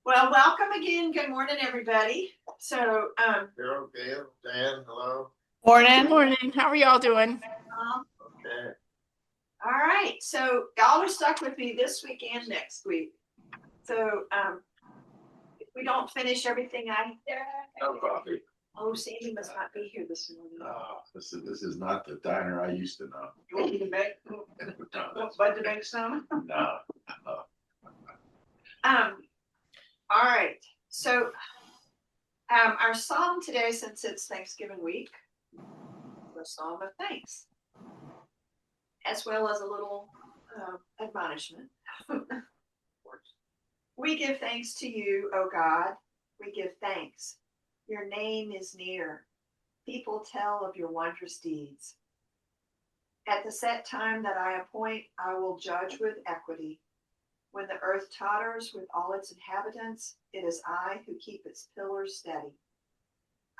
Well, welcome again. Good morning, everybody. So, Carol, Gail, Dan, hello. Morning. Morning. How are y'all doing? Okay. all right. So, y'all are stuck with me this week and next week. So, if we don't finish everything No coffee. oh, Sandy must not be here this morning. Oh, this is not the diner I used to know. You want me to make? Bud to make some? No. All right. So, our psalm today, since it's Thanksgiving week, is a psalm of thanks, as well as a little admonishment. We give thanks to you, O God. We give thanks. Your name is near. People tell of your wondrous deeds. At the set time that I appoint, I will judge with equity. When the earth totters with all its inhabitants, it is I who keep its pillars steady.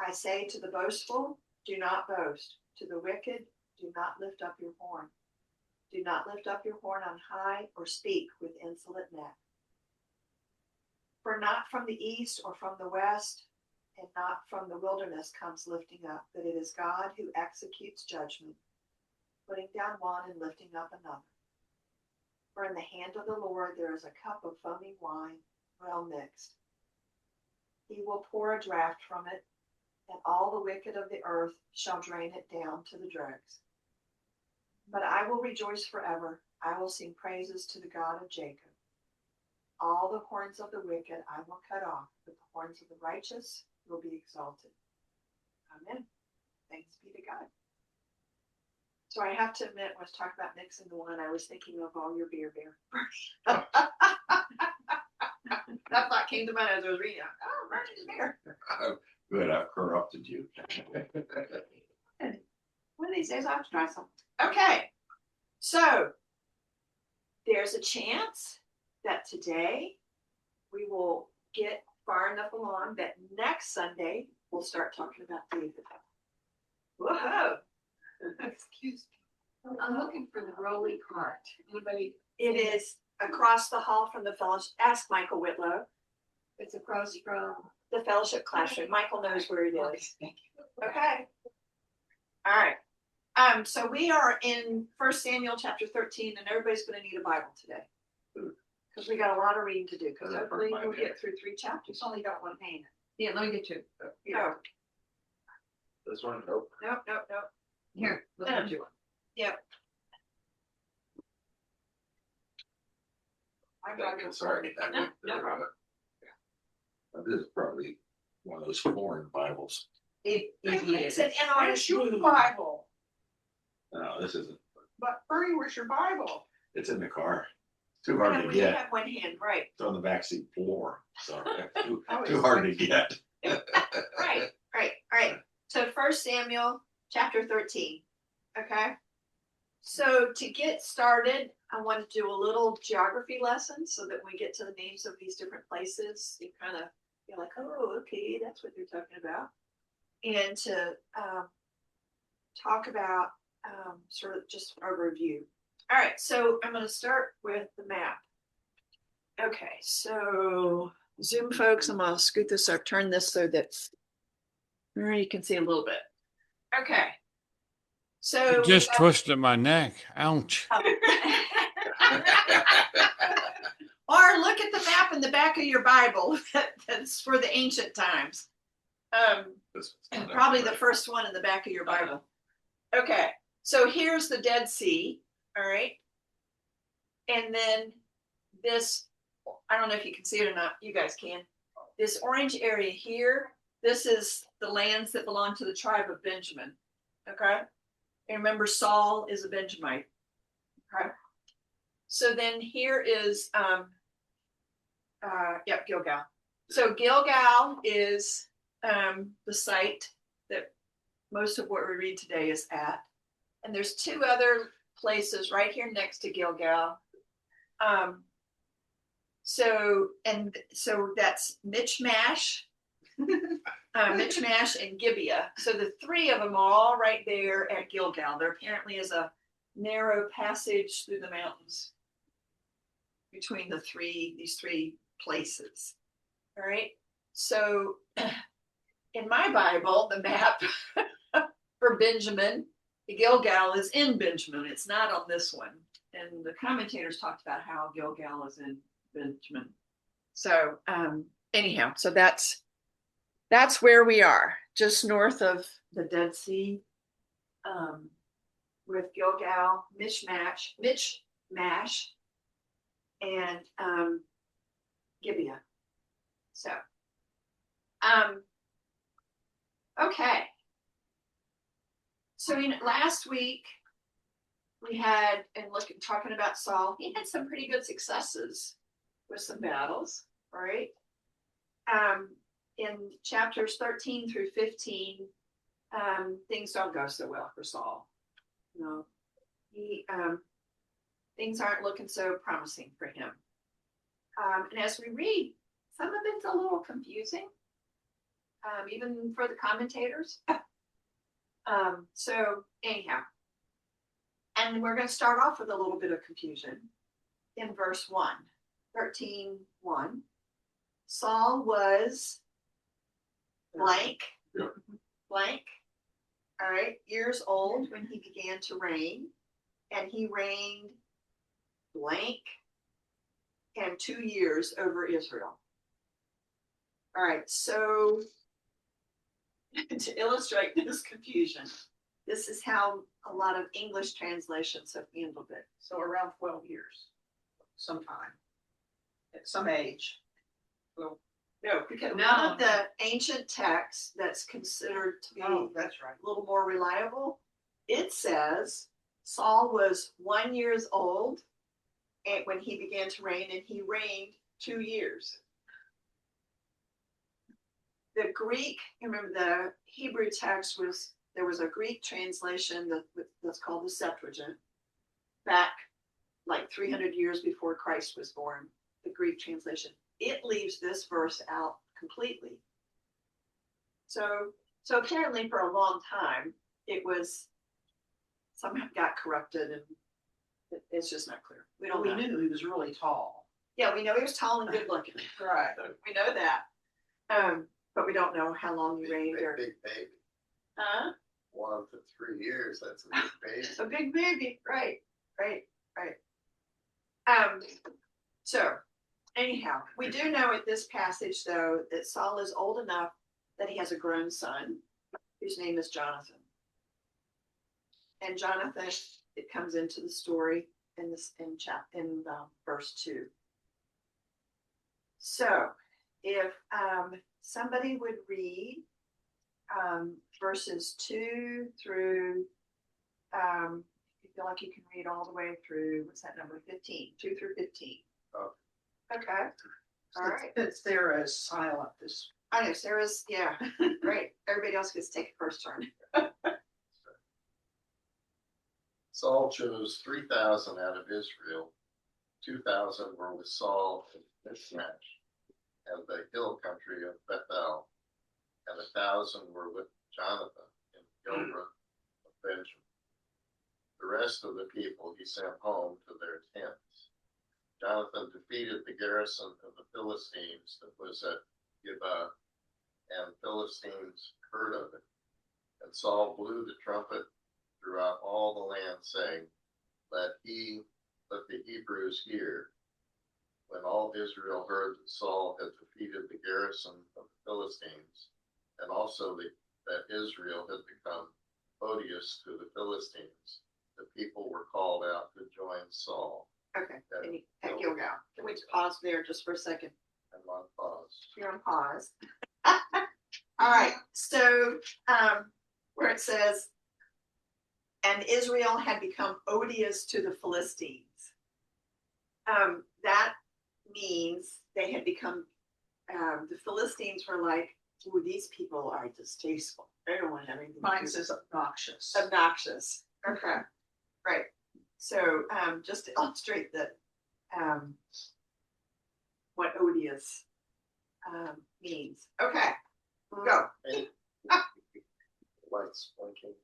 I say to the boastful, do not boast. To the wicked, do not lift up your horn. Do not lift up your horn on high or speak with insolent neck. For not from the east or from the west, and not from the wilderness comes lifting up, but it is God who executes judgment, putting down one and lifting up another. For in the hand of the Lord there is a cup of foaming wine, well mixed. He will pour a draught from it, and all the wicked of the earth shall drain it down to the dregs. But I will rejoice forever. I will sing praises to the God of Jacob. All the horns of the wicked I will cut off, but the horns of the righteous will be exalted. Amen. Thanks be to God. So I have to admit, when I was talking about mixing the wine, I was thinking of all your beer. That thought came to mind as I was reading. Oh, Bernie's beer. Good, I've corrupted you. One of these days I'll have to try some. Okay, so there's a chance that today we will get far enough along that next Sunday we'll start talking about David. Whoa! Excuse me. I'm looking for the rolly cart. Anybody? It is across the hall from the fellowship. Ask Michael Whitlow. It's across from the fellowship classroom. Michael knows where it is. Okay, thank you. Okay. All right. So we are in 1 Samuel chapter 13, and everybody's going to need a Bible today because we got a lot of reading to do. Because hopefully we'll get through 3 chapters. It's only got one hand. Yeah, let me get you. Oh, This one, nope. nope. Here, let me do it. Yep. Sorry. No problem. This is probably one of those foreign Bibles. It's an Where's your NRSV. Bible? No, this isn't. But Bernie, where's your Bible? It's in the car. Too hard to You get. have one hand, right? It's on the backseat floor. So too it's hard like- to get. Right. All right. So 1 Samuel chapter 13. Okay. So to get started, I want to do a little geography lesson so that when we get to the names of these different places, you kind of feel like, oh, okay, that's what they're talking about. And to talk about sort of just an overview. All right, so I'm going to start with the map. Okay, so Zoom folks, I'm going to scoot this up, turn this so that you can see a little bit. Okay. So You just twisted my neck. Ouch. Or look at the map in the back of your Bible. That's for the ancient times. Probably the first one in the back of your Bible. Okay, so here's the Dead Sea. All right. And then this, I don't know if you can see it or not. You guys can. This orange area here, this is the lands that belong to the tribe of Benjamin. Okay. And remember, Saul is a Benjamite. Okay. So then here is, Gilgal. So Gilgal is the site that most of what we read today is at. And there's 2 other places right here next to Gilgal. So that's Michmash, and Gibeah. So the 3 of them are all right there at Gilgal. There apparently is a narrow passage through the mountains between these three places. All right. So in my Bible, the map for Benjamin, the Gilgal is in Benjamin. It's not on this one. And the commentators talked about how Gilgal is in Benjamin. So anyhow, so that's where we are, just north of the Dead Sea, with Gilgal, Mishmash, and Gibeah. So, okay. So last week we had, and talking about Saul, he had some pretty good successes with some battles, right? In chapters 13 through 15, things don't go so well for Saul. Things aren't looking so promising for him. And as we read, some of it's a little confusing, even for the commentators. So anyhow, and we're going to start off with a little bit of confusion in verse 1, 13:1. Saul was blank, blank, all right, years old when he began to reign, and he reigned blank and 2 years over Israel. All right, so to illustrate this confusion, this is how a lot of English translations have handled it. So around 12 years, sometime, at some age. Well, No, because No, one of no. the ancient texts that's considered to be oh, that's right. a little more reliable, it says Saul was 1 year old and when he began to reign, and he reigned 2 years. The Greek, remember the Hebrew text there was a Greek translation that's called the Septuagint, back like 300 years before Christ was born, the Greek translation. It leaves this verse out completely. So apparently for a long time, it was somehow got corrupted, and it's just not clear. We don't know. We knew he was really tall. Yeah, we know he was tall and good looking. Right. We know that. But we don't know how long he reigned or. Big baby. 1 to 3 years. That's a big baby. A big baby, right. So anyhow, we do know at this passage though that Saul is old enough that he has a grown son whose name is Jonathan. And Jonathan, it comes into the story in verse 2. So if somebody would read verses 2 through, you feel like you can read all the way through, what's that number, 15, 2 through 15. Oh. Okay, all right. It's there as silent. This. I know, Sarah's, yeah, great. Everybody else gets to take a first turn. Saul chose 3,000 out of Israel. 2,000 were with Saul in Mishmash and the hill country of Bethel, and 1,000 were with Jonathan in Gilgal of Benjamin. The rest of the people he sent home to their tents. Jonathan defeated the garrison of the Philistines that was at Gibeah, and Philistines heard of it. And Saul blew the trumpet throughout all the land, saying, let the Hebrews hear. When all Israel heard that Saul had defeated the garrison of the Philistines, and also that Israel had become odious to the Philistines, the people were called out to join Saul. Okay, at Gilgal. Can we pause there just for a second? And on pause. You're on pause. All right, so where it says, and Israel had become odious to the Philistines. That means they had become, the Philistines were like, ooh, these people are distasteful. They don't want to have anything to do Mine with says obnoxious. obnoxious. Okay, right. So just to illustrate that, what odious means. Okay, go. Lights blinking.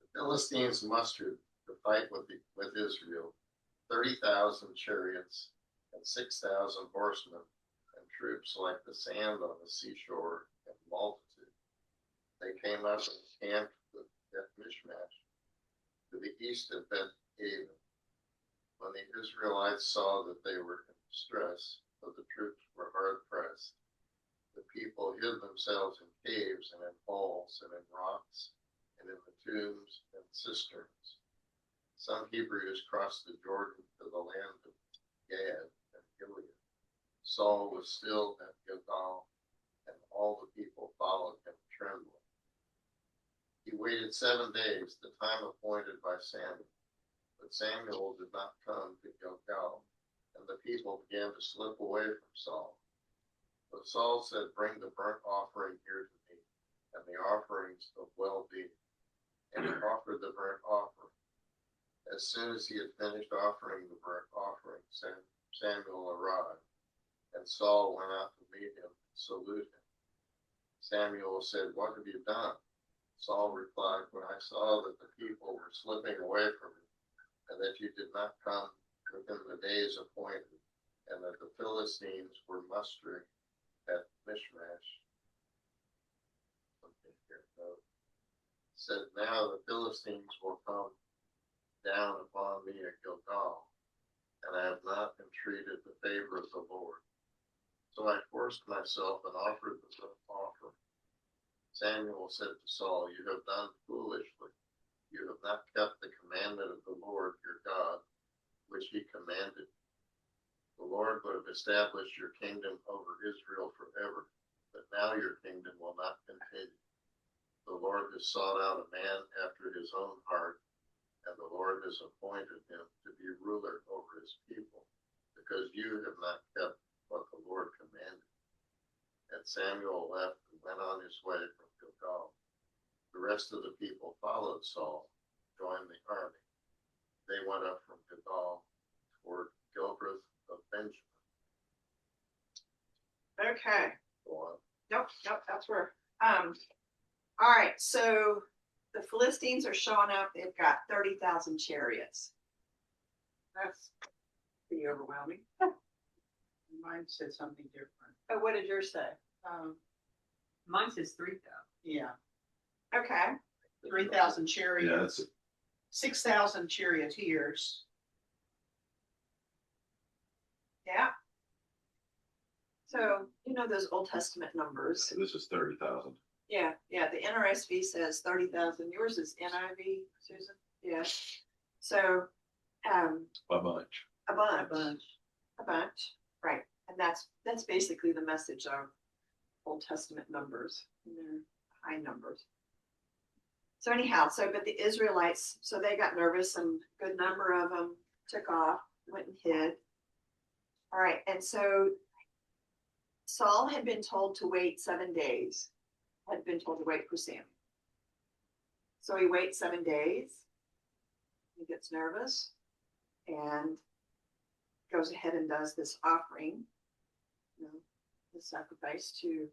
The Philistines mustered to fight with Israel 30,000 chariots and 6,000 horsemen, and troops like the sand on the seashore in multitude. They came up and camped at Mishmash, to the east of Beth Aven. When the Israelites saw that they were in distress, for the troops were hard pressed, the people hid themselves in caves and in holes and in rocks and in the tombs and cisterns. Some Hebrews crossed the Jordan to the land of Gad and Gilead. Saul was still at Gilgal, and all the people followed him trembling. He waited 7 days, the time appointed by Samuel. But Samuel did not come to Gilgal, and the people began to slip away from Saul. But Saul said, "Bring the burnt offering here to me, and the offerings of well-being." And he offered the burnt offering. As soon as he had finished offering the burnt offering, Samuel arrived, and Saul went out to meet him and salute him. Samuel said, "What have you done?" Saul replied, "When I saw that the people were slipping away from me, and that you did not come within the days appointed, and that the Philistines were mustering at Mishmash," said, "Now the Philistines will come down upon me at Gilgal, and I have not entreated the favor of the Lord. So I forced myself and offered the burnt offering." Samuel said to Saul, "You have done foolishly. You have not kept the commandment of the Lord your God, which he commanded. The Lord would have established your kingdom over Israel forever, but now your kingdom will not continue. The Lord has sought out a man after his own heart, and the Lord has appointed him to be ruler over his people, because you have not kept what the Lord commanded." And Samuel left and went on his way from Gilgal. The rest of the people followed Saul, joined the army. They went up from Gilgal toward Gilbreth of Benjamin. Okay. Go on. Nope, that's where. All right, so the Philistines are showing up. They've got 30,000 chariots. That's pretty overwhelming. Mine said something different. Oh, what did yours say? Mine says 3,000. Yeah, Okay. 3,000 Yeah, chariots, that's 6,000 charioteers. Yeah. So, you know those Old Testament numbers. this is 30,000. Yeah, the NRSV says 30,000. Yours is NIV, Susan? Yeah. So, A bunch. a A bunch. bunch. Right. And that's basically the message of Old Testament numbers. And they're high numbers. So anyhow, but the Israelites, so they got nervous, and a good number of them took off, went and hid. All right. And so Saul had been told to wait 7 days, had been told to wait for Samuel. So he waits 7 days. He gets nervous and goes ahead and does this offering, the sacrifice to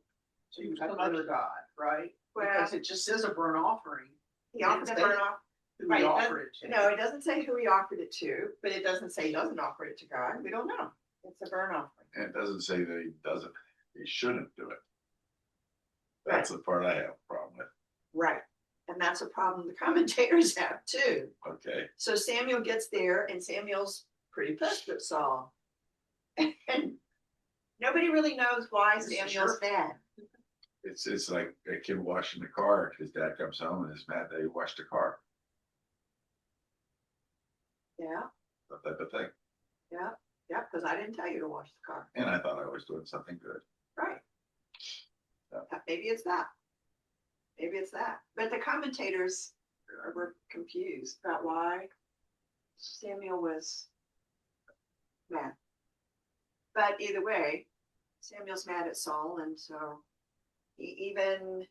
Some other god, right? Well, Because it just says a burnt offering. he offered a burnt offering. Who Right, we it offered it to. No, it doesn't say who he offered it to, but it doesn't say he doesn't offer it to God. We don't know. It's a burnt offering. And it doesn't say that he shouldn't do it. That's the part I have a problem with. Right. And that's a problem the commentators have too. Okay. So Samuel gets there, and Samuel's pretty pissed at Saul. And nobody really knows why This is Samuel's mad. It's like a kid washing the car. His dad comes home and is mad that he washed the car. Yeah, That type of thing. because I didn't tell you to wash the car. And I thought I was doing something good. Right. Yeah. Maybe it's that. But the commentators were confused about why Samuel was mad. But either way, Samuel's mad at Saul, and so he even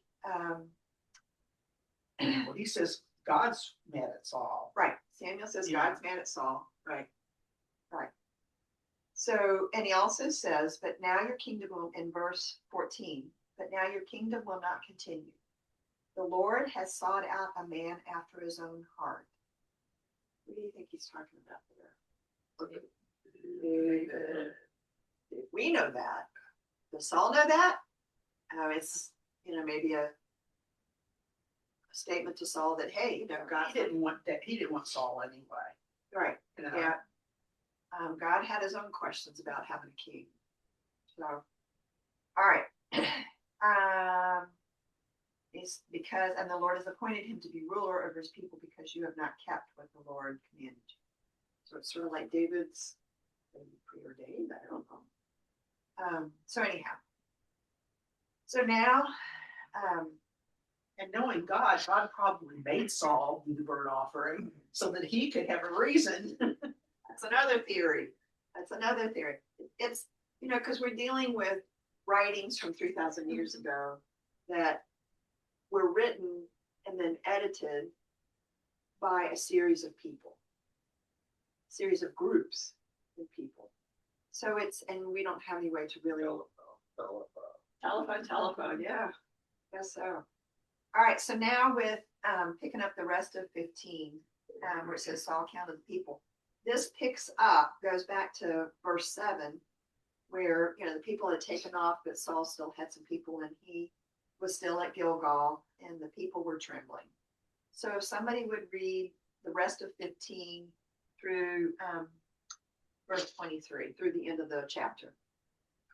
Well, he says God's mad at Saul. right. Samuel says Yeah. God's mad at Saul. Right. So, and he also says, but now your kingdom will, in verse 14, but now your kingdom will not continue. The Lord has sought out a man after his own heart. What do you think he's talking about there? David. We know that. Does Saul know that? It's, maybe a statement to Saul that, hey, God, He didn't want that. He didn't want Saul anyway. right, You know? yeah. God had his own questions about having a king. So, all right. It's because, and the Lord has appointed him to be ruler over his people because you have not kept what the Lord commanded you. So it's sort of like David's preordained, I don't know. So anyhow, so now, And knowing God probably made Saul do the burnt offering so that he could have a reason. that's another theory. It's, because we're dealing with writings from 3,000 years ago that were written and then edited by a series of people, series of groups of people. So and we don't have any way to really. Telephone, yeah. Guess so. All right, so now with picking up the rest of 15, where it says Saul counted the people. This goes back to verse 7, where the people had taken off, but Saul still had some people, and he was still at Gilgal, and the people were trembling. So if somebody would read the rest of 15 through verse 23, through the end of the chapter.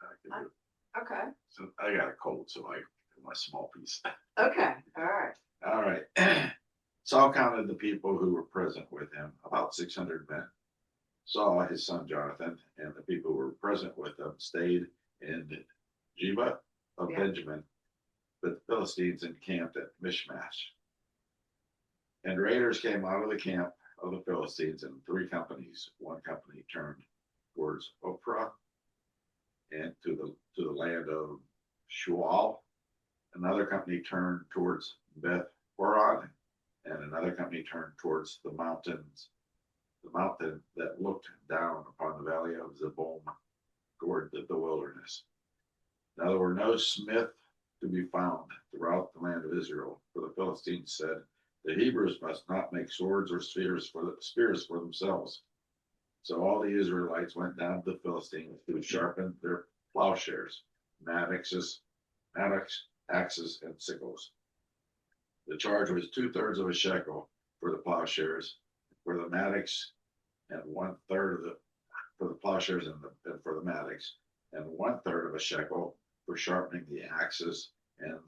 I can do it. Okay. So I got a cold, so I do my small piece. Okay. All right. All right. Saul counted the people who were present with him, about 600 men. Saul, his son Jonathan, and the people who were present with him stayed in Geba of Benjamin, but the Philistines encamped at Michmash. And raiders came out of the camp of the Philistines in 3 companies. One company turned towards Ophrah and to the land of Shual. Another company turned towards Beth Horon, and another company turned towards the mountain that looked down upon the valley of Zeboim toward the wilderness. Now there were no smith to be found throughout the land of Israel, for the Philistines said, the Hebrews must not make swords or spears for themselves. So all the Israelites went down to the Philistines to sharpen their plowshares, axes, and sickles. The charge was 2/3 of a shekel for the plowshares, for the mattocks, and 1/3 for the plowshares and for the mattocks, and 1/3 of a shekel for sharpening the axes and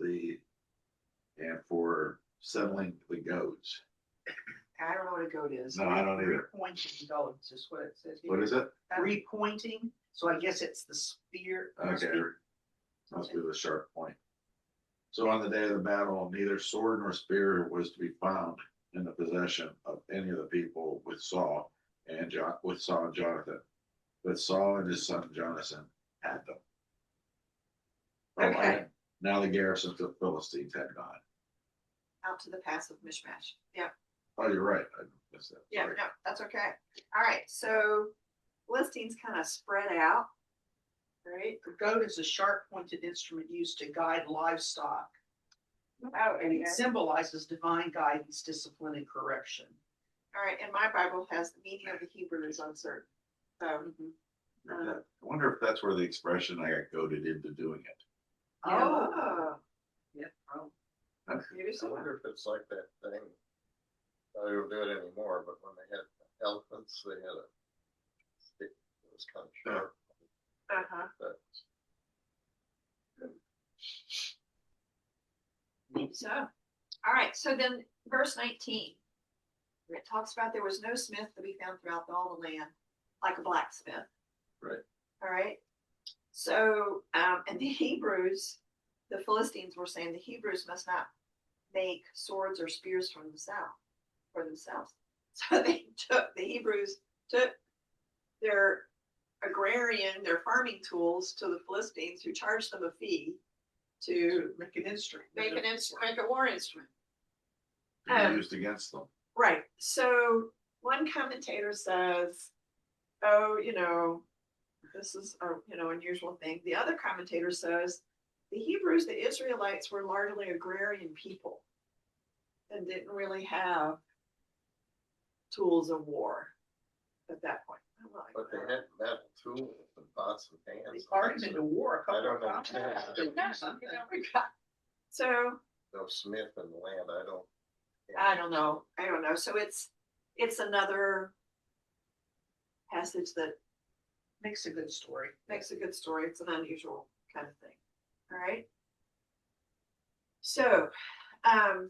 for settling the goads. I don't know what a goat is. No, I don't either. Repointing goats is what it says here. What is it? Repointing. So I guess it's the spear. Okay, must be the sharp point. So on the day of the battle, neither sword nor spear was to be found in the possession of any of the people with Saul and Jonathan, but Saul and his son Jonathan had them. Okay. Now the garrisons of the Philistines had gone. Out to the pass of Mishmash. Yeah. Oh, you're right. I missed that. Yeah, Sorry. no, that's okay. All right, so Philistines kind of spread out, right? The goat is a sharp-pointed instrument used to guide livestock, Oh, and it symbolizes divine guidance, discipline, and correction. all right, and my Bible has the meaning of the Hebrew is uncertain. So, I wonder if that's where the expression "I got goaded into doing it." oh, Yeah. Oh. maybe I so. wonder if it's like that thing. They don't do it anymore, but when they had elephants, they had a stick that was kind of sharp. Uh-huh. But So, all right, so then verse 19, where it talks about there was no smith to be found throughout all the land, like a blacksmith. Right. All right. So, and the Hebrews, the Philistines were saying the Hebrews must not make swords or spears for themselves. So the Hebrews took their their farming tools to the Philistines, who charged them a fee to Make an instrument. make a war instrument. To be used against them. Right. So one commentator says, oh, this is a unusual thing. The other commentator says the Hebrews, the Israelites, were largely agrarian people and didn't really have tools of war at that point. they had tools and pots and pans. They've already been to war a I couple don't of times. understand. So No Smith and land, I don't know. So it's another passage that Makes a good story. makes a good story. It's an unusual kind of thing. All right. So, all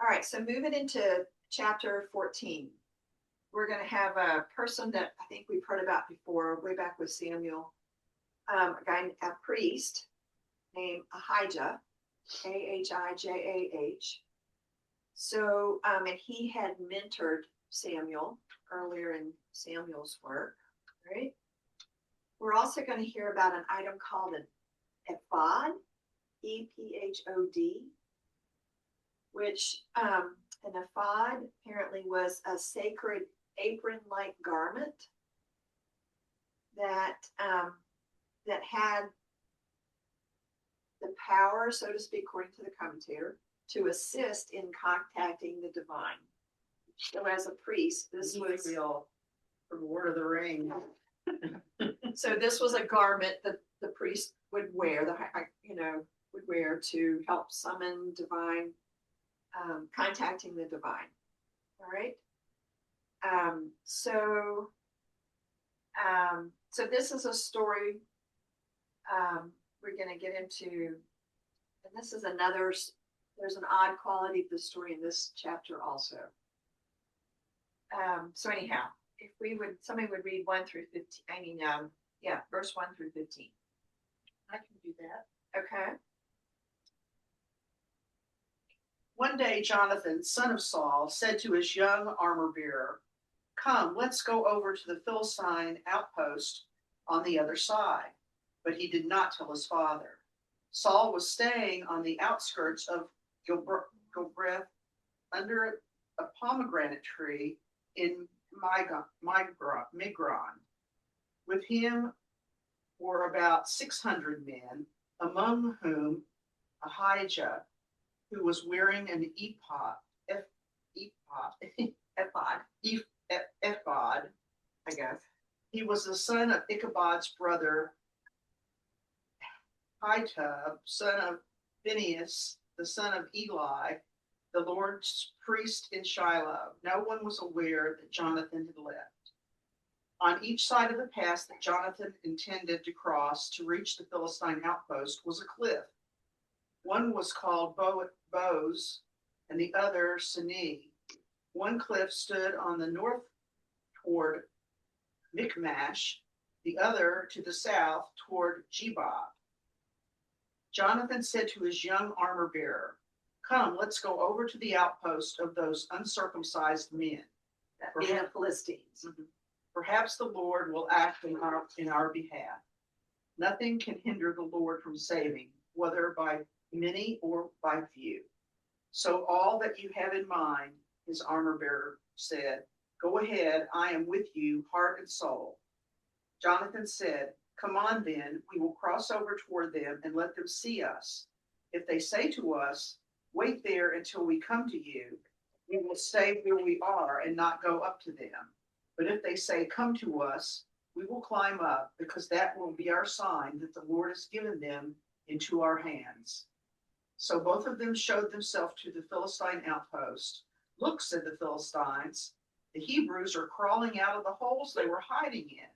right. So moving into chapter 14, we're going to have a person that I think we've heard about before, way back with Samuel, a priest named Ahijah, Ahijah. So, and he had mentored Samuel earlier in Samuel's work, right? We're also going to hear about an item called an ephod, ephod, which an ephod apparently was a sacred apron-like garment that that had the power, so to speak, according to the commentator, to assist in contacting the divine. So as a priest, this was real from Lord of the Rings. so this was a garment that the priest would wear, would wear to help summon divine, contacting the divine. All right. So this is a story we're going to get into, and this is another. There's an odd quality of the story in this chapter also. So anyhow, if somebody would read 1 through 15. Verse 1 through 15. I can do that. Okay. One day, Jonathan, son of Saul, said to his young armor bearer, "Come, let's go over to the Philistine outpost on the other side." But he did not tell his father. Saul was staying on the outskirts of Gilbreth under a pomegranate tree in Migron. With him were about 600 men, among whom Ahijah, who was wearing an ephod, I guess. He was the son of Ichabod's brother, Ahitub, son of Phinehas, the son of Eli, the Lord's priest in Shiloh. No one was aware that Jonathan had left. On each side of the pass that Jonathan intended to cross to reach the Philistine outpost was a cliff. One was called Boz, and the other Sini. One cliff stood on the north toward Michmash, the other to the south toward Jebah. Jonathan said to his young armor bearer, "Come, let's go over to the outpost of those uncircumcised men." That being the Philistines. Perhaps the Lord will act in our behalf. Nothing can hinder the Lord from saving, whether by many or by few. So all that you have in mind, his armor bearer said, "Go ahead, I am with you, heart and soul." Jonathan said, "Come on then, we will cross over toward them and let them see us. If they say to us, 'Wait there until we come to you,' we will stay where we are and not go up to them. But if they say, 'Come to us,' we will climb up, because that will be our sign that the Lord has given them into our hands." So both of them showed themselves to the Philistine outpost. "Look," said the Philistines, "the Hebrews are crawling out of the holes they were hiding in."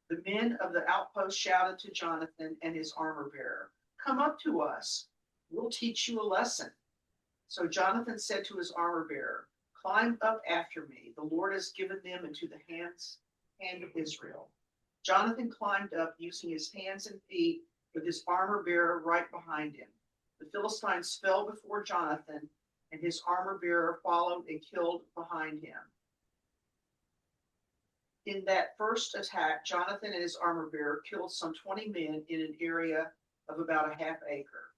The men of the outpost shouted to Jonathan and his armor bearer, "Come up to us. We'll teach you a lesson." So Jonathan said to his armor bearer, "Climb up after me. The Lord has given them into the hand of Israel." Jonathan climbed up using his hands and feet, with his armor bearer right behind him. The Philistines fell before Jonathan, and his armor bearer followed and killed behind him. In that first attack, Jonathan and his armor bearer killed some 20 men in an area of about a half acre.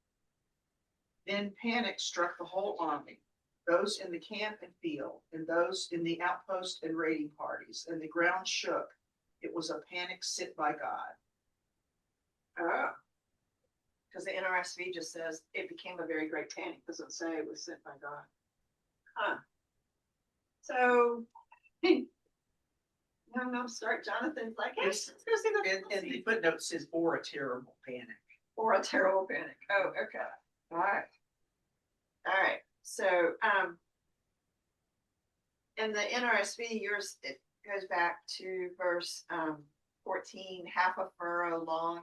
Then panic struck the whole army, those in the camp and field, and those in the outpost and raiding parties, and the ground shook. It was a panic sent by God. Oh. Because the NRSV just says it became a very great panic. It doesn't say it was sent by God. Huh. So I'm gonna start. Jonathan's like, hey, let's go see the And the footnote says, or a terrible panic. or a terrible panic. Oh, okay. All right. All right. So, in the NRSV, yours, it goes back to verse 14, half a furrow long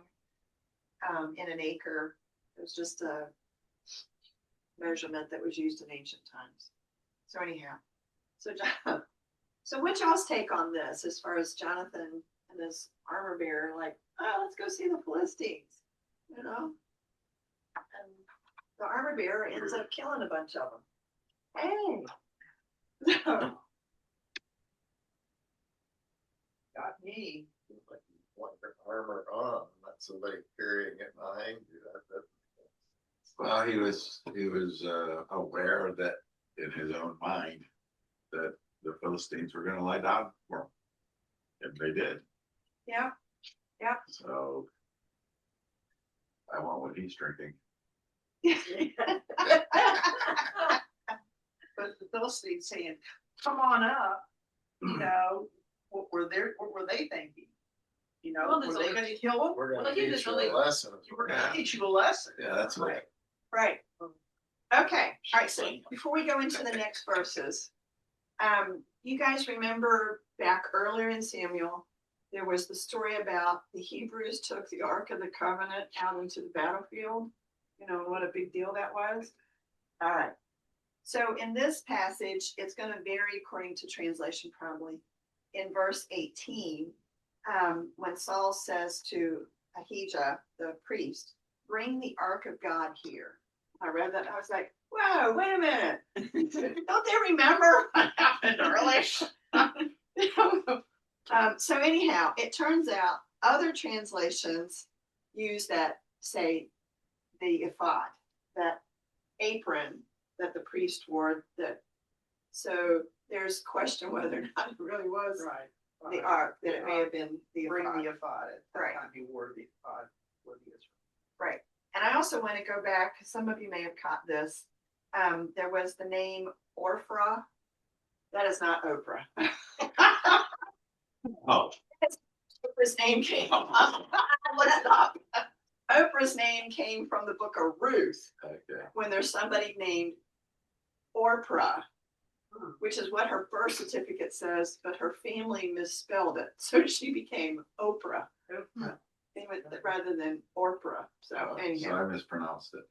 in an acre. It was just a measurement that was used in ancient times. So anyhow, so so what's y'all's take on this as far as Jonathan and his armor bearer, like, oh, let's go see the Philistines, you know? And the armor bearer ends up killing a bunch of them. Hey. Got me. Like you want your armor on, not somebody carrying it behind you. Well, he was aware that in his own mind that the Philistines were going to lie down for him, and they did. Yeah. So I want what he's drinking. But the Philistines saying, come on up, you know, what were they thinking? You know, Well, were there's they only- gonna kill him? We're Well, gonna he teach was you only- a lesson. You were gonna teach you a lesson. Yeah, that's right. Right. Okay. All right. So before we go into the next verses, you guys remember back earlier in Samuel, there was the story about the Hebrews took the Ark of the Covenant out into the battlefield. You know what a big deal that was. All right. So in this passage, it's going to vary according to translation, probably. In verse 18, when Saul says to Ahijah, the priest, bring the Ark of God here. I read that and I was like, whoa, wait a minute. Don't they remember what happened earlier? So anyhow, it turns out other translations use that, say, the ephod, that apron that the priest wore. That so there's question whether or not it really was Right. the ark, that it may have been the Bring ephod. the ephod. At that Right. time he wore the ephod for the Israel. Right. And I also want to go back, because some of you may have caught this. There was the name Orphra. That is not Oprah. Oh, Oprah's name came from, look it up. Oprah's name came from the book of Ruth, okay. when there's somebody named Orpra, which is what her birth certificate says, but her family misspelled it. So she became Oprah rather than Orpra. So So anyhow. I mispronounced it.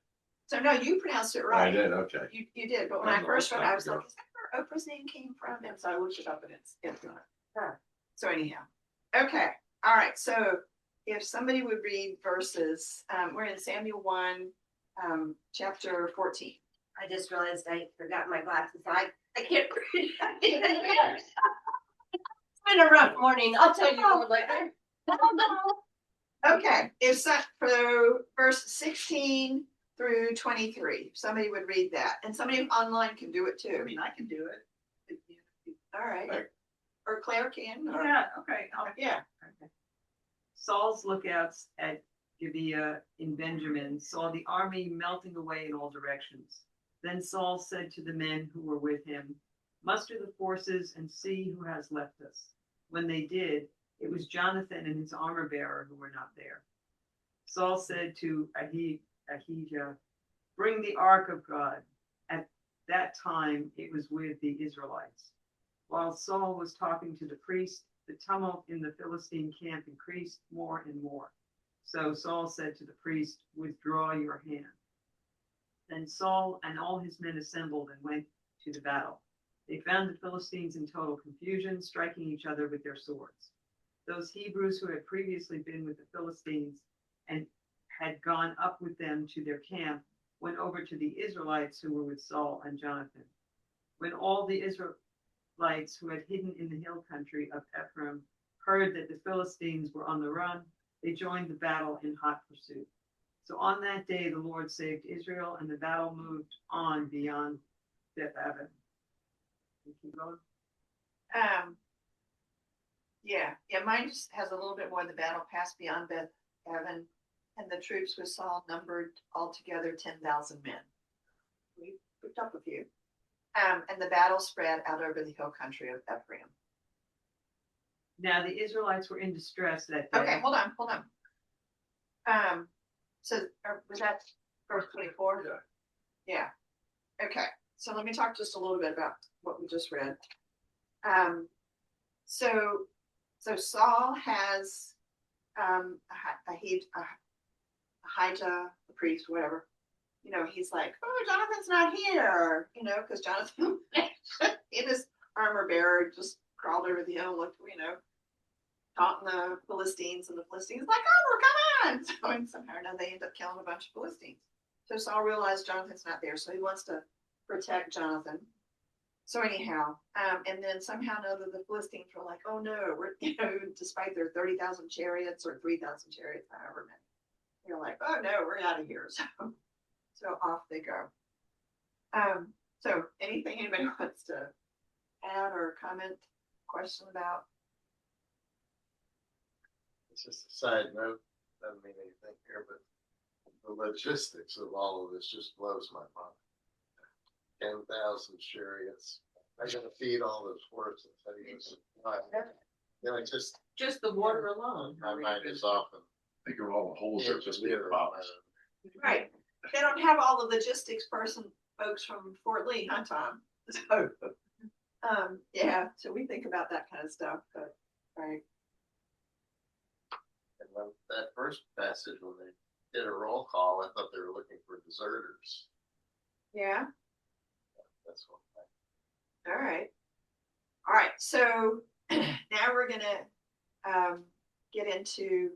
So no, you pronounced it I right. did, okay. You did, but when I first read it, I was like, is that where Oprah's name came from? And so I looked it up and it's not. So anyhow, okay, all right. So if somebody would read verses, we're in Samuel 1, chapter 14. I just realized I forgot my glasses. I can't read. It's been a rough morning. I'll tell you more later. Okay, it's set for verse 16 through 23. If somebody would read that, and somebody online can do it I too. mean, I can do it. All right, Right. or Claire can. Or, Yeah, okay. yeah. Saul's lookouts at Gibeah in Benjamin saw the army melting away in all directions. Then Saul said to the men who were with him, muster the forces and see who has left us. When they did, it was Jonathan and his armor bearer who were not there. Saul said to Ahijah, bring the ark of God. At that time, it was with the Israelites. While Saul was talking to the priest, the tumult in the Philistine camp increased more and more. So Saul said to the priest, withdraw your hand. Then Saul and all his men assembled and went to the battle. They found the Philistines in total confusion, striking each other with their swords. Those Hebrews who had previously been with the Philistines and had gone up with them to their camp went over to the Israelites who were with Saul and Jonathan. When all the Israelites who had hidden in the hill country of Ephraim heard that the Philistines were on the run, they joined the battle in hot pursuit. So on that day, the Lord saved Israel, and the battle moved on beyond Beth Aven. Keep going. Yeah, mine just has a little bit more. The battle passed beyond Beth Aven, and the troops with Saul numbered altogether 10,000 men. We picked up a few. And the battle spread out over the hill country of Ephraim. Now, the Israelites were in distress that day. Okay, hold on. So was that verse 24? Yeah. Okay, so let me talk just a little bit about what we just read. So Saul has Ahijah, the priest, whatever. You know, he's like, oh, Jonathan's not here. You know, because Jonathan in his armor bearer just crawled over the hill, looked, you know, taunting the Philistines, and the Philistines like, oh, come on. So and somehow or another they end up killing a bunch of Philistines. So Saul realized Jonathan's not there, so he wants to protect Jonathan. So anyhow, and then somehow or another the Philistines were like, oh no, we're, you know, despite their 30,000 chariots or 3,000 chariots, however many, they're like, oh no, we're out of here. So off they go. So anything anybody wants to add or comment, question about? It's just a side note, doesn't mean anything here, but the logistics of all of this just blows my mind. 10,000 chariots. I'm gonna feed all those horses. You know, Just the water alone. my mind is often. Think of all the holes that just be abolished. Right. They don't have all the logistics folks from Fort Lee, huh, Tom? So, yeah, so we think about that kind of stuff, but, right. And when that first passage, when they did a roll call, I thought they were looking for deserters. Yeah, That's what all right. All right, so now we're gonna get into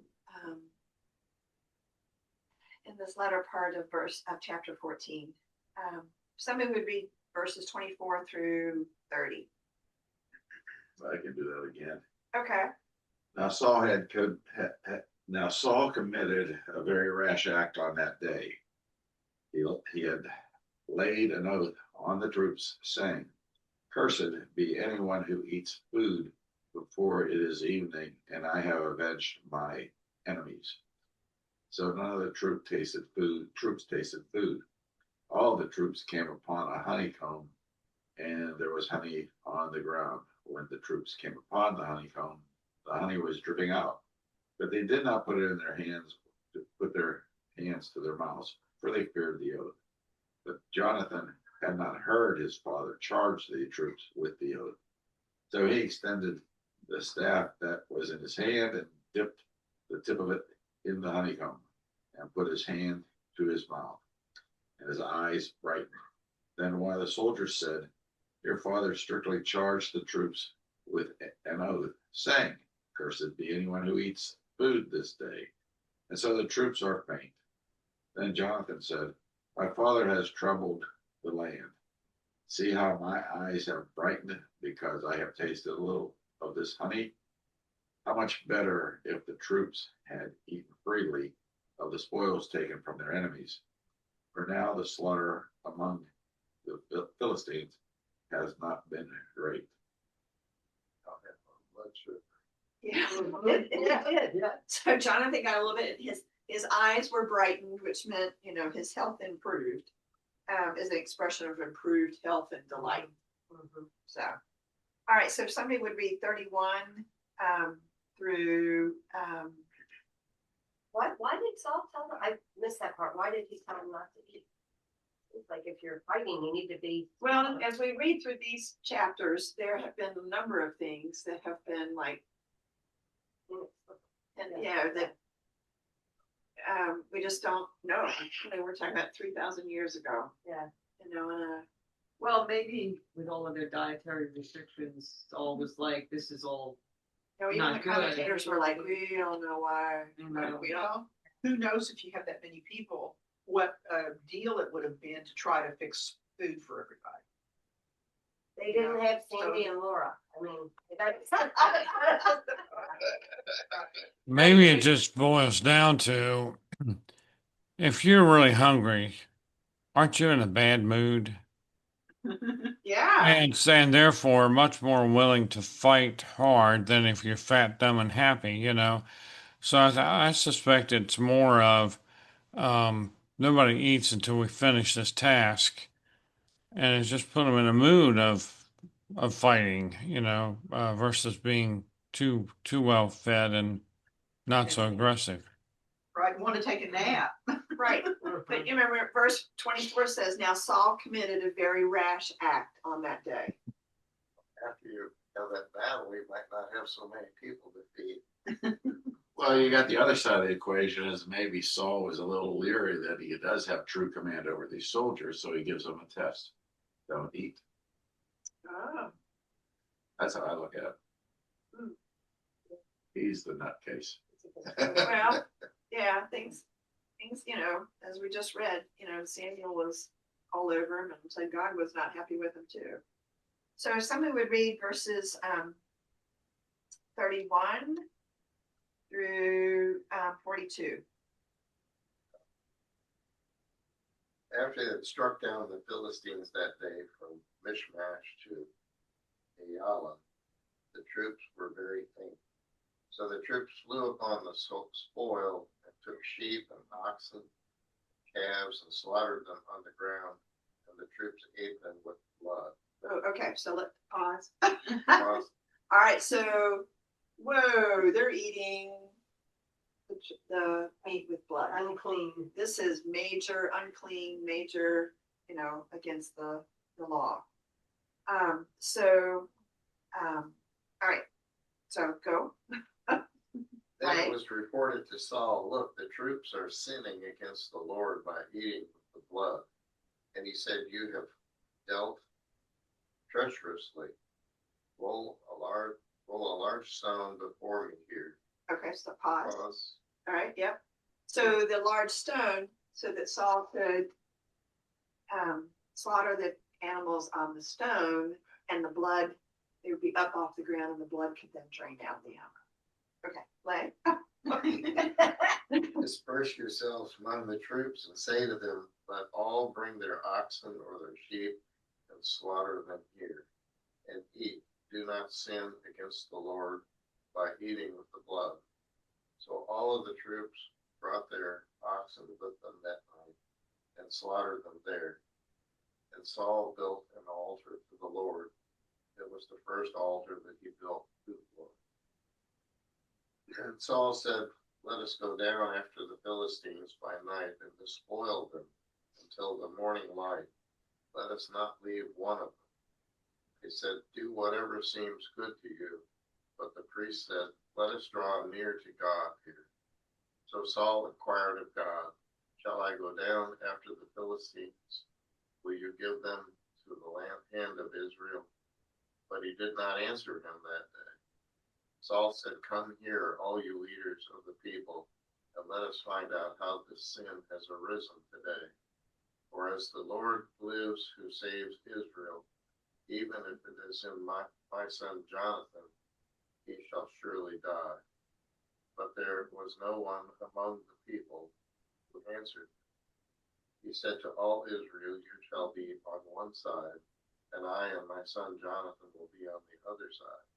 in this latter part of chapter 14. Somebody would read verses 24 through 30. I can do that again. Okay. Now Saul committed a very rash act on that day. He had laid an oath on the troops, saying, cursed be anyone who eats food before it is evening, and I have avenged my enemies. So none of the troops tasted food. All the troops came upon a honeycomb, and there was honey on the ground. When the troops came upon the honeycomb, the honey was dripping out. But they did not put their hands to their mouths, for they feared the oath. But Jonathan had not heard his father charge the troops with the oath. So he extended the staff that was in his hand and dipped the tip of it in the honeycomb and put his hand to his mouth, and his eyes brightened. Then one of the soldiers said, your father strictly charged the troops with an oath, saying, cursed be anyone who eats food this day. And so the troops are faint. Then Jonathan said, my father has troubled the land. See how my eyes have brightened because I have tasted a little of this honey? How much better if the troops had eaten freely of the spoils taken from their enemies. For now the slaughter among the Philistines has not been great. Yeah. So Jonathan got a little bit, his eyes were brightened, which meant, you know, his health improved, is an expression of improved health and delight. So, all right, so if somebody would read 31 through, Why did Saul tell them? I missed that part. Why did he tell them not to eat? It's like if you're fighting, you need to be. well, as we read through these chapters, there have been a number of things that have been like, and yeah, that we just don't know. You know, we're talking about 3,000 years ago. Yeah. You know, Well, maybe with all of their dietary restrictions, Saul was like, this is all. you know, even Not the good. commentators were like, we don't know why. You know, who knows if you have that many people, what a deal it would have been to try to fix food for everybody. They didn't have Sandy and Laura. I mean, Maybe it just boils down to if you're really hungry, aren't you in a bad mood? Yeah. And therefore much more willing to fight hard than if you're fat, dumb, and happy, you know. So I suspect it's more of nobody eats until we finish this task, and it's just put them in a mood of fighting, you know, versus being too well fed and not so aggressive. Right, want to take a nap. Right, but you remember verse 24 says, now Saul committed a very rash act on that day. After you have that battle, we might not have so many people to feed. Well, you got the other side of the equation is maybe Saul was a little leery that he does have true command over these soldiers, so he gives them a test. Don't eat. Oh. That's how I look at it. Hmm. He's the nutcase. Well, yeah, things, as we just read, Samuel was all over him and said God was not happy with him too. So if someone would read verses 31 through 42. After they had struck down the Philistines that day from Michmash to Eilah, the troops were very faint. So the troops flew upon the spoil and took sheep and oxen, calves, and slaughtered them on the ground, and the troops ate them with blood. Oh, okay, so let's pause. Pause. All right, so, whoa, they're eating the meat with blood. Unclean. This is major, unclean, major, against the law. All right, so go. Then it was reported to Saul, look, the troops are sinning against the Lord by eating the blood. And he said, you have dealt treacherously. Roll a large stone before me here. Okay, so pause. Pause. All right, yep. So the large stone, so that Saul could slaughter the animals on the stone, and the blood, they would be up off the ground, and the blood could then drain down the animal. Okay, play. Disperse yourselves among the troops and say to them, let all bring their oxen or their sheep and slaughter them here and eat. Do not sin against the Lord by eating with the blood. So all of the troops brought their oxen with them that night and slaughtered them there. And Saul built an altar to the Lord. It was the first altar that he built to the Lord. And Saul said, let us go down after the Philistines by night and despoil them until the morning light. Let us not leave one of them. He said, do whatever seems good to you. But the priest said, let us draw near to God here. So Saul inquired of God, shall I go down after the Philistines? Will you give them to the hand of Israel? But he did not answer him that day. Saul said, come here, all you leaders of the people, and let us find out how this sin has arisen today. For as the Lord lives who saves Israel, even if it is in my son Jonathan, he shall surely die. But there was no one among the people who answered. He said to all Israel, you shall be on one side, and I and my son Jonathan will be on the other side.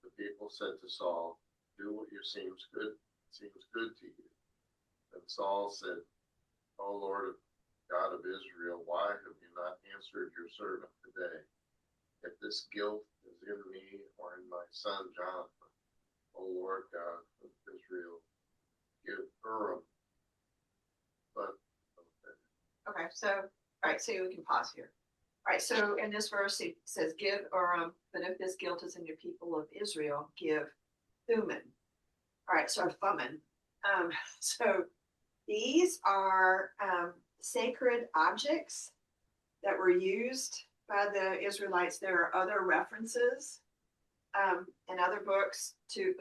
The people said to Saul, do what seems good to you. Then Saul said, O Lord God of Israel, why have you not answered your servant today? If this guilt is in me or in my son Jonathan, O Lord God of Israel, give Urim. But Okay, so, all right, so we can pause here. All right, so in this verse, it says, give Urim, but if this guilt is in your people of Israel, give Thummim. All right, so Thummim. So these are sacred objects that were used by the Israelites. There are other references in other books to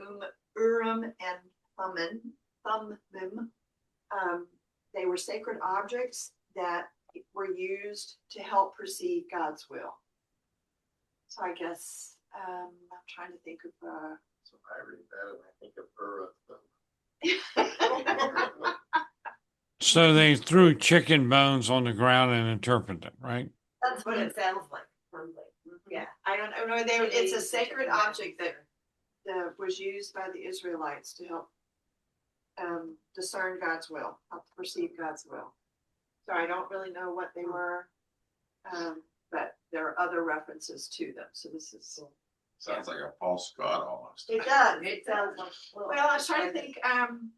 Urim and Thummim. They were sacred objects that were used to help perceive God's will. So I guess I'm trying to think of. so I read that and I think of Urim. So they threw chicken bones on the ground and interpreted it, right? That's what it sounds like. Yeah. I don't know. It's a sacred object that was used by the Israelites to help discern God's will, help perceive God's will. So I don't really know what they were, but there are other references to them. So this is Sounds like a false god almost. It does, it sounds like. Well, I was trying to think, An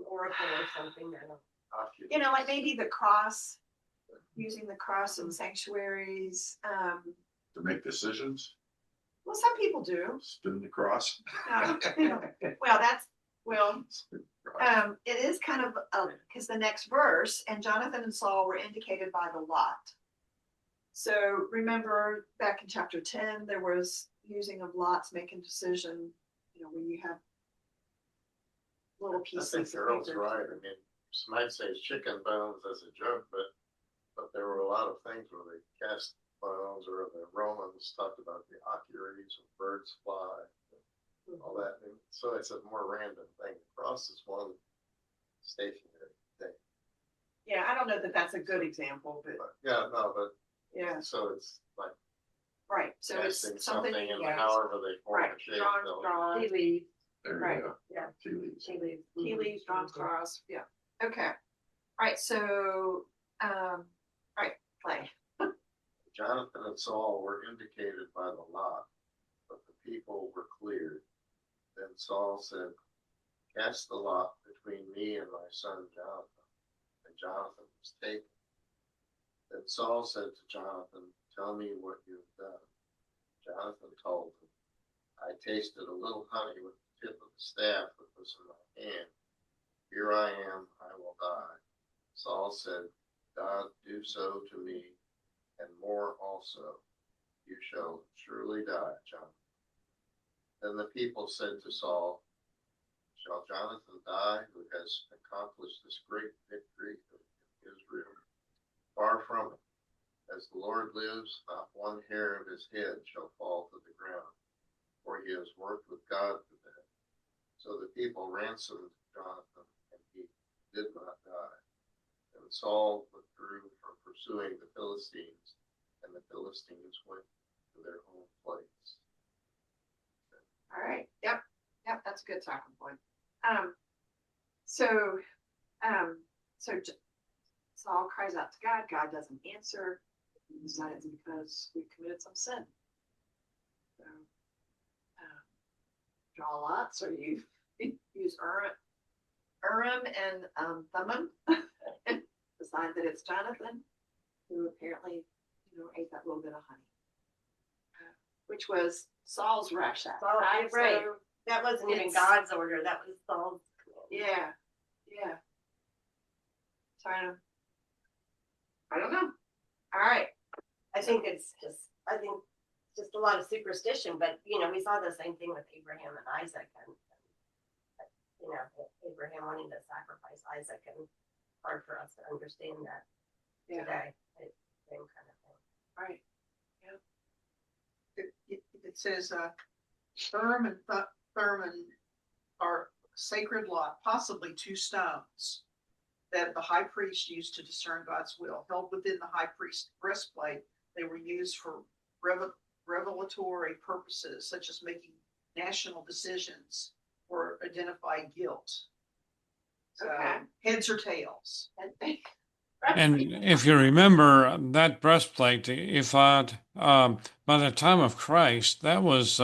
oracle or something, I don't. you know, like maybe the cross, using the cross in sanctuaries. To make decisions, Well, some people do. spin the cross. Well, that's, well, Spin the cross. it is kind of, because the next verse, and Jonathan and Saul were indicated by the lot. So remember back in chapter 10, there was using of lots, making decision, you know, when you have little I pieces. think of Carol's paper. right. I mean, some might say it's chicken bones as a joke, but there were a lot of things where they cast bones, or the Romans talked about the ocuries of birds fly, all that. And so it's a more random thing. The cross is one stationary thing. Yeah, I don't know that that's a good example, but But yeah, no, but yeah, so it's like right. So it's casting something, something in yeah, however they form right, a shape. drawn, they'll- drawn, Tea leaves, There right. you go. yeah, Tea leaves. tea leaves. tea leaves, drawn cross, yeah, okay. Right, so, right, play. Jonathan and Saul were indicated by the lot, but the people were cleared. Then Saul said, "Cast the lot between me and my son Jonathan." And Jonathan was taken. Then Saul said to Jonathan, "Tell me what you have done." Jonathan told him, "I tasted a little honey with the tip of the staff that was in my hand. Here I am, I will die." Saul said, "God, do so to me, and more also. You shall surely die, Jonathan." Then the people said to Saul, "Shall Jonathan die, who has accomplished this great victory in Israel?" Far from it. As the Lord lives, not one hair of his head shall fall to the ground, for he has worked with God for that. So the people ransomed Jonathan, and he did not die. And Saul withdrew from pursuing the Philistines, and the Philistines went to their own place. All right, yep, that's a good talking point. So, Saul cries out to God, God doesn't answer. He decided it's because we committed some sin. So, draw lots, or you use Urim and Thummim, decide that it's Jonathan, who apparently, ate that little bit of honey, which was Saul's rush act. Saul, Right? right. So, That wasn't even It's- God's order, that was Saul's. yeah. So I don't know. All right. I think it's just a lot of superstition, but we saw the same thing with Abraham and Isaac, and Abraham wanting to sacrifice Isaac, and hard for us to understand that today. Same kind of thing. Right. It says, Urim and Thummim are sacred lot, possibly two stones that the high priest used to discern God's will. Held within the high priest's breastplate, they were used for revelatory purposes, such as making national decisions or identifying guilt. So, Okay. heads or tails. And if you remember that breastplate, the ephod, by the time of Christ, that was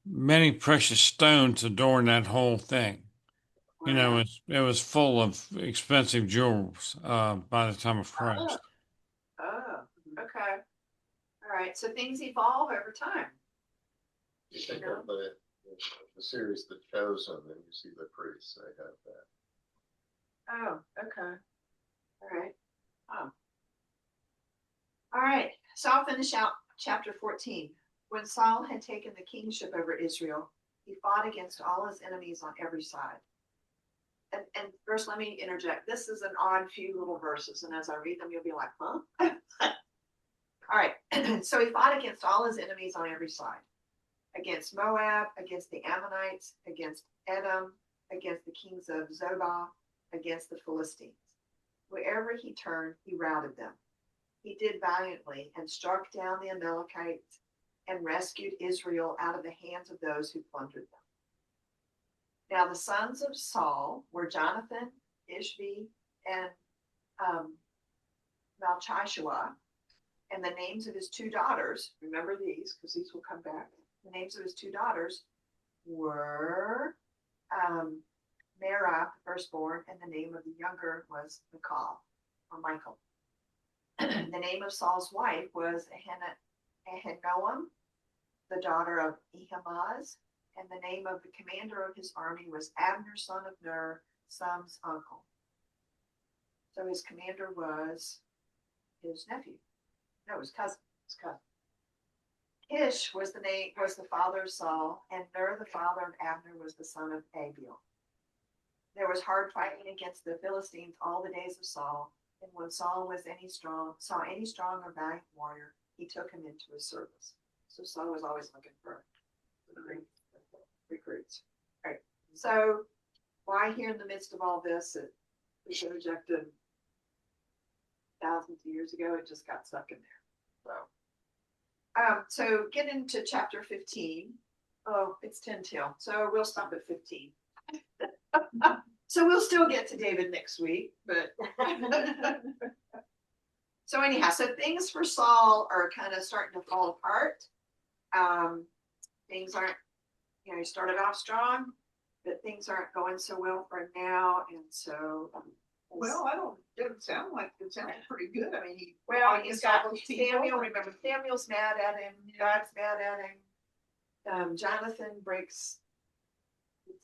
many precious stones adorn that whole thing. It was full of expensive jewels by the time of Christ. Oh, okay. All right. So things evolve over time. You think of the series The Chosen, and you see the priests, they have that. Oh, okay. All right. Oh. All right. So I'll finish out chapter 14. When Saul had taken the kingship over Israel, he fought against all his enemies on every side. And first, let me interject. This is an odd few little verses, and as I read them, you'll be like, huh? All right. So he fought against all his enemies on every side. Against Moab, against the Ammonites, against Edom, against the kings of Zobah, against the Philistines. Wherever he turned, he routed them. He did valiantly and struck down the Amalekites and rescued Israel out of the hands of those who plundered them. Now the sons of Saul were Jonathan, Ishvi, and Malchishua. And the names of his two daughters, remember these, because these will come back. The names of his two daughters were Merab, the firstborn, and the name of the younger was Michal, or Michael. The name of Saul's wife was Ahinoam, the daughter of Ahimaaz, and the name of the commander of his army was Abner, son of Ner, Saul's uncle. So his commander was his nephew. No, his cousin. His cousin. Kish was the father of Saul, and Ner, the father of Abner, was the son of Abiel. There was hard fighting against the Philistines all the days of Saul, and when Saul saw any strong or valiant warrior, he took him into his service. So Saul was always looking for recruits. All right. So why here in the midst of all this, it was rejected thousands of years ago, it just got stuck in there. So get into chapter 15. Oh, it's 10 till. So we'll stop at 15. So we'll still get to David next week, but so anyhow, so things for Saul are kind of starting to fall apart. Things aren't, he started off strong, but things aren't going so well for him now, and so. Well, doesn't sound like, it sounds pretty good. I mean, He's got Samuel. Remember, Samuel's mad at him. God's mad at him. Jonathan breaks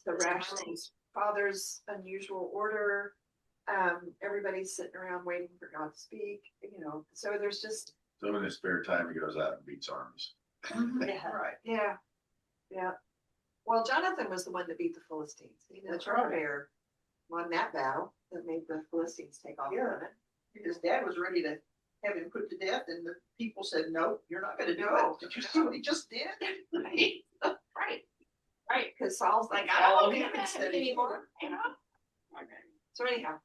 the ration's father's unusual order. Everybody's sitting around waiting for God to speak. So there's just. So in his spare time, he goes out and beats armies. Yeah, right. Yeah. Well, Jonathan was the one that beat the Philistines. That's right. Bear won that battle that made the Philistines take off running. His dad was ready to have him put to death, and the people said, "No, you're not going to do No. it." Did you see what he just did? Right. Because Saul's like, I don't want him anymore. So anyhow,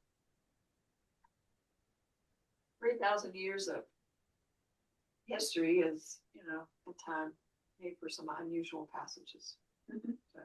3,000 years of history is, a time made for some unusual passages. So,